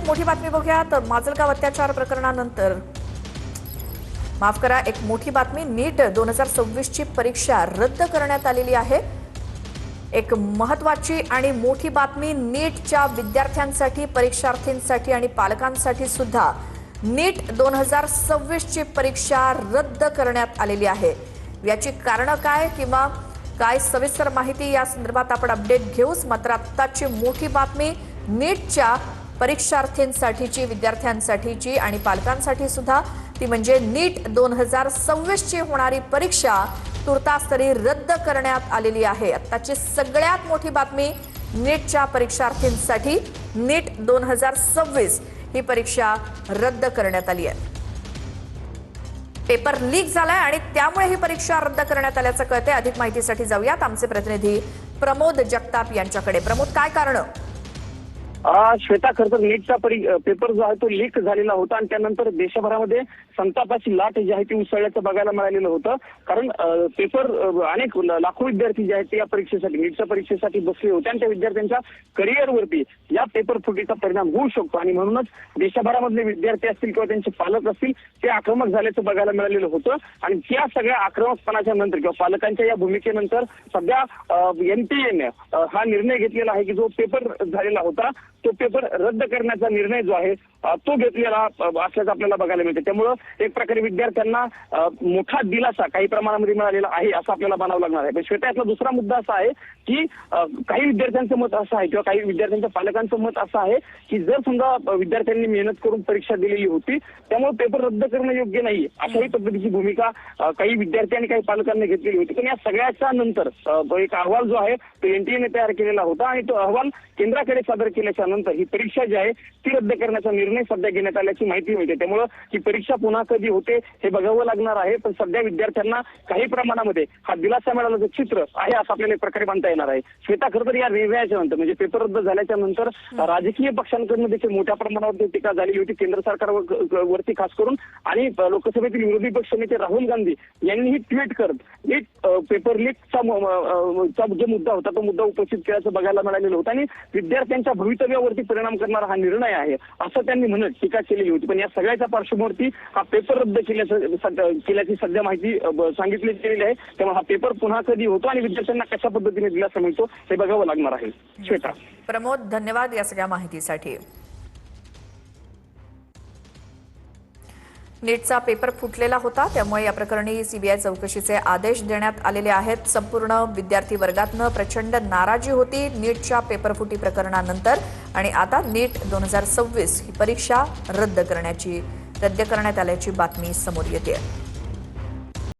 मोठी बातमी बघूया तर माजलगाव अत्याचार प्रकरणानंतर माफ करा एक मोठी बातमी नीट 2026 ची परीक्षा रद्द करण्यात आलेली आहे। एक महत्त्वाची आणि मोठी बातमी नीटच्या विद्यार्थ्यांसाठी परीक्षार्थींसाठी आणि पालकांसाठी सुद्धा नीट 2026 ची परीक्षा रद्द करण्यात आलेली आहे। याची कारण काय किंवा काय सविस्तर माहिती या संदर्भात आपण अपडेट घेऊच। मात्र आत्ताची मोठी बातमी नीटच्या परीक्षार्थींसाठीची विद्यार्थ्यांसाठीची आणि पालकांसाठी सुद्धा ती म्हणजे नीट 2026 ची होणारी परीक्षा तुर्तास तरी रद्द करण्यात आलेली आहे। आत्ताची सगळ्यात मोठी बातमी नीटच्या परीक्षार्थींसाठी नीट 2026 ही परीक्षा रद्द करण्यात आली आहे। पेपर लीक झालाय आणि त्यामुळे ही परीक्षा रद्द करण्यात आल्याचं कळते। अधिक माहितीसाठी जाऊयात आमचे प्रतिनिधी प्रमोद जगताप यांच्याकडे। प्रमोद, काय कारण? श्वेता, खरं तर नीटचा पेपर जो आहे तो लीक झालेला होता आणि त्यानंतर देशभरामध्ये संतापाची लाट जी आहे ती उसळल्याचं बघायला मिळालेलं होतं। कारण पेपर अनेक लाखो विद्यार्थी जे आहेत ते या परीक्षेसाठी नीटच्या परीक्षेसाठी बसले होते आणि त्या विद्यार्थ्यांच्या करिअरवरती या पेपर फुटीचा परिणाम होऊ शकतो आणि म्हणूनच देशभरामधले विद्यार्थी असतील किंवा त्यांचे पालक असतील ते आक्रमक झाल्याचं बघायला मिळालेलं होतं। आणि त्या सगळ्या आक्रमकपणाच्या नंतर किंवा पालकांच्या या भूमिकेनंतर सध्या NTA हा निर्णय घेतलेला आहे की जो पेपर झालेला होता तो पेपर रद्द करण्याचा निर्णय जो आहे तो घेतलेला असल्याचं आपल्याला बघायला मिळते। त्यामुळे एक प्रकारे विद्यार्थ्यांना मोठा दिलासा काही प्रमाणामध्ये मिळालेला आहे असं आपल्याला म्हणावं लागणार आहे। पण श्वेता, यातला दुसरा मुद्दा असा आहे की काही विद्यार्थ्यांचं मत असं आहे किंवा काही विद्यार्थ्यांच्या पालकांचं मत असं आहे की जर समजा विद्यार्थ्यांनी मेहनत करून परीक्षा दिलेली होती त्यामुळे पेपर रद्द करणं योग्य नाही अशाही पद्धतीची भूमिका काही विद्यार्थी आणि काही पालकांनी घेतलेली होती। पण या सगळ्याच्या नंतर एक अहवाल जो आहे तो NTA तयार केलेला होता आणि तो अहवाल केंद्राकडे सादर केल्याच्या नंतर ही परीक्षा जी आहे ती रद्द करण्याचा निर्णय सध्या घेण्यात आल्याची माहिती मिळते। त्यामुळे ही परीक्षा पुन्हा कधी होते हे बघावं लागणार आहे। पण सध्या विद्यार्थ्यांना काही प्रमाणामध्ये हा दिलासा मिळाल्याचं चित्र आहे असं आपल्याला एक प्रकारे मानता येणार आहे। श्वेता, खरं तर या निर्णयाच्या नंतर म्हणजे पेपर रद्द झाल्याच्या नंतर राजकीय पक्षांकडून देखील मोठ्या प्रमाणावर टीका झालेली होती केंद्र सरकारवरती खास करून। आणि लोकसभेतील विरोधी पक्षनेते राहुल गांधी यांनीही ट्विट करत नीट पेपर लीकचा जो मुद्दा होता तो मुद्दा उपस्थित केल्याचं बघायला मिळालेलं होतं आणि विद्यार्थ्यांच्या भवितव्यावरती परिणाम करणारा हा निर्णय आहे असं त्यांनी म्हणत टीका केलेली होती। पण या सगळ्याच्या पार्श्वभूमीवरती हा पेपर रद्द केल्याची सध्या माहिती सांगितली गेलेली आहे। त्यामुळे हा पेपर पुन्हा कधी होतो आणि विद्यार्थ्यांना कशा पद्धतीने दिलासा मिळतो हे बघावं लागणार आहे। श्वेता, प्रमोद, धन्यवाद या सगळ्या माहितीसाठी। नीटचा पेपर फुटलेला होता त्यामुळे या प्रकरणी CBI चौकशीचे आदेश देण्यात आलेले आहेत। संपूर्ण विद्यार्थी वर्गातनं प्रचंड नाराजी होती नीटच्या पेपर फुटी प्रकरणानंतर आणि आता नीट 2026 ही परीक्षा रद्द करण्यात आल्याची बातमी समोर येते।